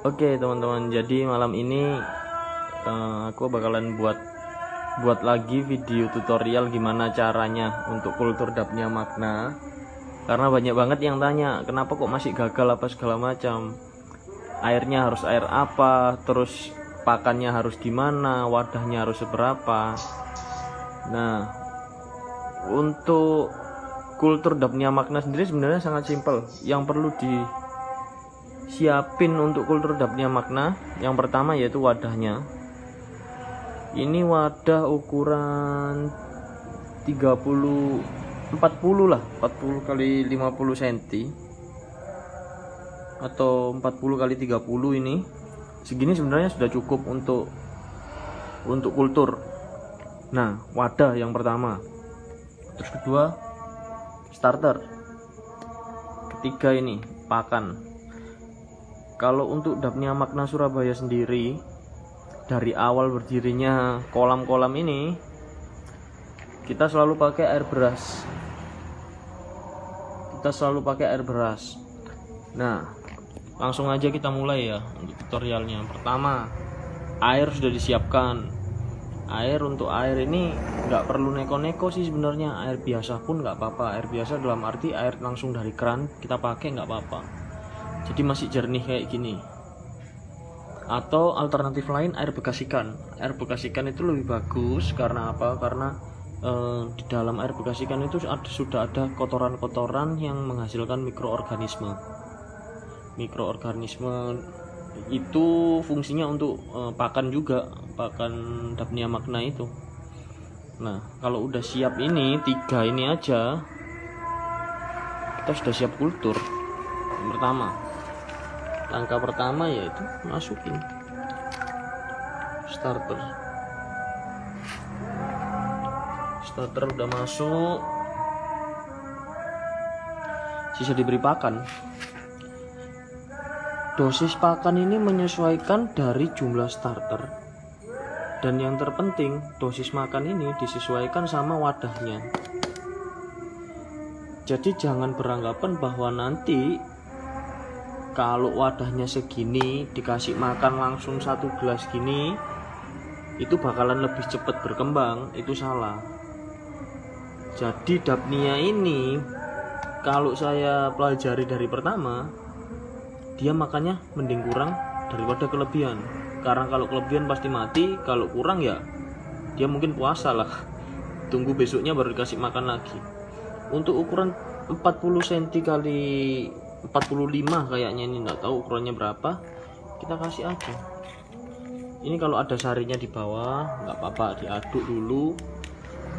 Oke teman-teman, jadi malam ini aku bakalan buat lagi video tutorial gimana caranya untuk kultur dapnya makna. Karena banyak banget yang tanya, kenapa kok masih gagal apa segala macam. Airnya harus air apa, terus pakannya harus gimana, wadahnya harus seberapa. Nah, untuk kultur dapnya makna sendiri sebenarnya sangat simpel. Yang perlu siapin untuk kultur dapnya makna, yang pertama yaitu wadahnya. Ini wadah ukuran 40 lah, 40 kali 50 cm atau 40 kali 30. Ini segini sebenarnya sudah cukup untuk kultur. Nah, wadah yang pertama. Terus kedua, starter. Ketiga ini pakan. Kalau untuk dapnya makna Surabaya sendiri, dari awal berdirinya kolam-kolam ini, kita selalu pakai air beras. Nah, langsung aja kita mulai ya untuk tutorialnya. Pertama, air sudah disiapkan. Untuk air ini nggak perlu neko-neko sih sebenarnya. Air biasa pun nggak apa-apa. Air biasa dalam arti air langsung dari keran kita pakai nggak apa-apa. Jadi masih jernih kayak gini. Atau alternatif lain air bekas ikan. Air bekas ikan itu lebih bagus karena apa? Karena di dalam air bekas ikan itu sudah ada kotoran-kotoran yang menghasilkan mikroorganisme. Mikroorganisme itu fungsinya untuk pakan juga, pakan dapnia makna itu. Nah, kalau udah siap ini 3 ini aja, kita sudah siap kultur. Yang pertama, langkah pertama yaitu masukin starter udah masuk, sisa diberi pakan. Dosis pakan ini menyesuaikan dari jumlah starter, dan yang terpenting dosis makan ini disesuaikan sama wadahnya. Jadi jangan beranggapan bahwa nanti kalau wadahnya segini dikasih makan langsung 1 gelas gini itu bakalan lebih cepat berkembang. Itu salah. Jadi dapnia ini kalau saya pelajari dari pertama, dia makannya mending kurang daripada kelebihan. Karena kalau kelebihan pasti mati, kalau kurang ya dia mungkin puasa lah, tunggu besoknya baru dikasih makan lagi. Untuk ukuran 40 cm kali 45 kayaknya, ini enggak tahu ukurannya berapa, kita kasih aja. Ini kalau ada sarinya di bawah nggak apa-apa, diaduk dulu.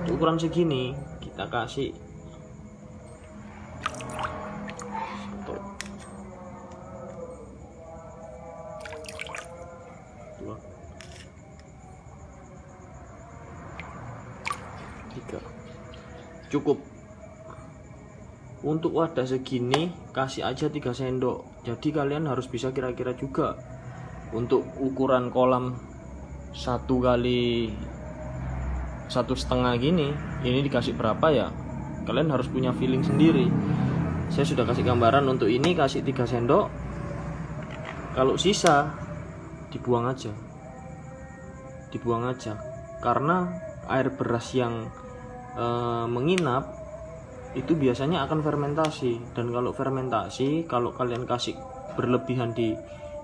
Untuk ukuran segini kita kasih 1, 2, 3, cukup. Untuk wadah segini kasih aja 3 sendok. Jadi kalian harus bisa kira-kira juga untuk ukuran kolam 1 kali 1,5 gini, ini dikasih berapa ya, kalian harus punya feeling sendiri. Saya sudah kasih gambaran untuk ini, kasih 3 sendok. Kalau sisa dibuang aja, karena air beras yang menginap itu biasanya akan fermentasi. Dan kalau fermentasi, kalau kalian kasih berlebihan di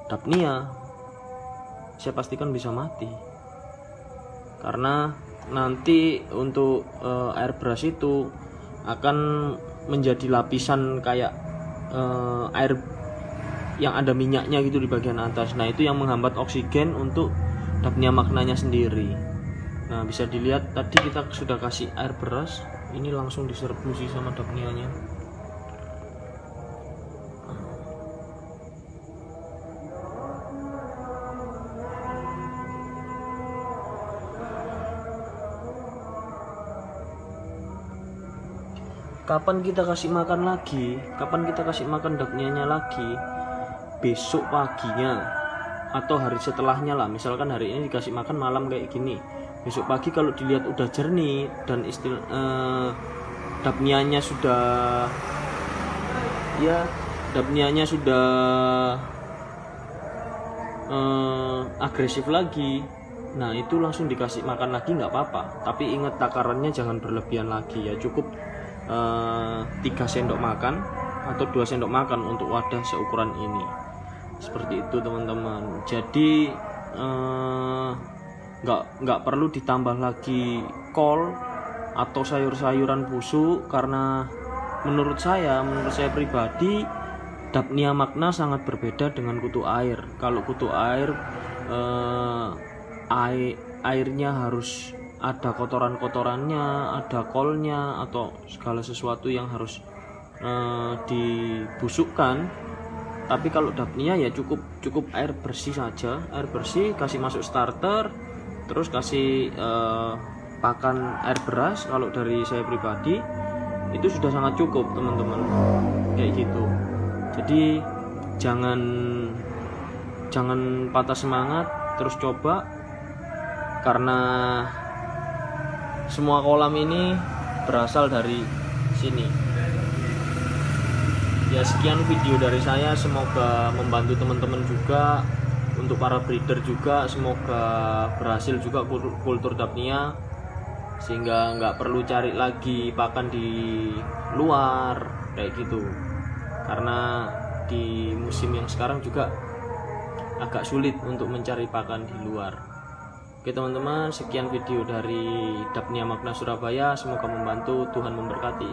dapnia, saya pastikan bisa mati. Karena nanti untuk air beras itu akan menjadi lapisan kayak air yang ada minyaknya gitu di bagian atas. Nah, itu yang menghambat oksigen untuk dapnia maknanya sendiri. Nah, bisa dilihat tadi kita sudah kasih air beras, ini langsung diserbu sih sama dapnianya. Kapan kita kasih makan lagi? Kapan kita kasih makan dapnianya lagi? Besok paginya atau hari setelahnya lah. Misalkan hari ini dikasih makan malam kayak gini, besok pagi kalau dilihat udah jernih dan dapnianya sudah agresif lagi, nah itu langsung dikasih makan lagi nggak apa-apa, tapi ingat takarannya jangan berlebihan lagi ya, cukup 3 sendok makan atau 2 sendok makan untuk wadah seukuran ini, seperti itu teman-teman. Jadi nggak perlu ditambah lagi kol atau sayur-sayuran busuk, karena menurut saya pribadi Daphnia magna sangat berbeda dengan kutu air. Kalau kutu air airnya harus ada kotoran-kotorannya, ada kolnya atau segala sesuatu yang harus dibusukkan. Tapi kalau Daphnia ya cukup air bersih saja, air bersih, kasih masuk starter, terus kasih pakan air beras. Kalau dari saya pribadi itu sudah sangat cukup teman-teman, kayak gitu. Jadi jangan patah semangat, terus coba, karena semua kolam ini berasal dari sini. Ya, sekian video dari saya, semoga membantu teman-teman juga, untuk para breeder juga semoga berhasil juga kultur Daphnia, sehingga nggak perlu cari lagi pakan di luar kayak gitu, karena di musim yang sekarang juga agak sulit untuk mencari pakan di luar. Oke teman-teman, sekian video dari Daphnia magna Surabaya, semoga membantu, Tuhan memberkati.